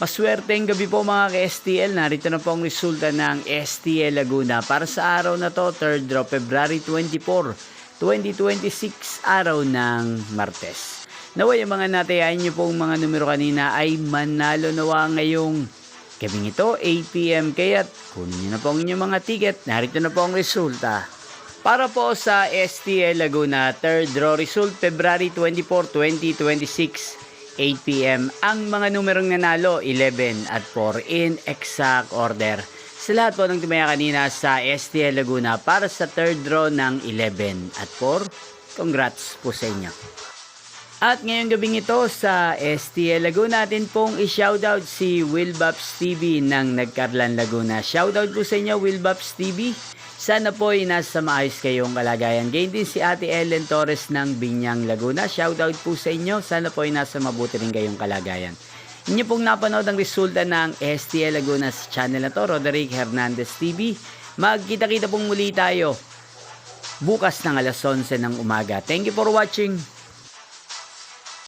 Maswerteng gabi po mga ka-STL. Narito na po ang resulta ng STL Laguna para sa araw na to, 3rd of February 24, 2026, araw ng Martes. Naway ang mga natayain nyo pong mga numero kanina ay manalo nawa ngayong gabing ito, 8 PM. Kaya't kunin nyo na po ang inyong mga ticket. Narito na po ang resulta. Para po sa STL Laguna, 3rd draw result, February 24, 2026. 8 PM. Ang mga numerong nanalo, 11 at 4 in exact order. Sa lahat po ng tumaya kanina sa STL Laguna para sa 3rd draw ng 11 at 4, congrats po sa inyo. At ngayong gabing ito sa STL Laguna natin pong i-shoutout si Wilbaps TV ng Nagkarlan Laguna. Shoutout po sa inyo Wilbaps TV. Sana po ay nasa maayos kayong kalagayan. Gayon din si Ate Ellen Torres ng Binyang Laguna. Shoutout po sa inyo. Sana po ay nasa mabuti rin kayong kalagayan. Inyo pong napanood ang resulta ng STL Laguna sa channel na to, Roderick Hernandez TV. Magkita-kita pong muli tayo bukas ng alas 11 ng umaga. Thank you for watching.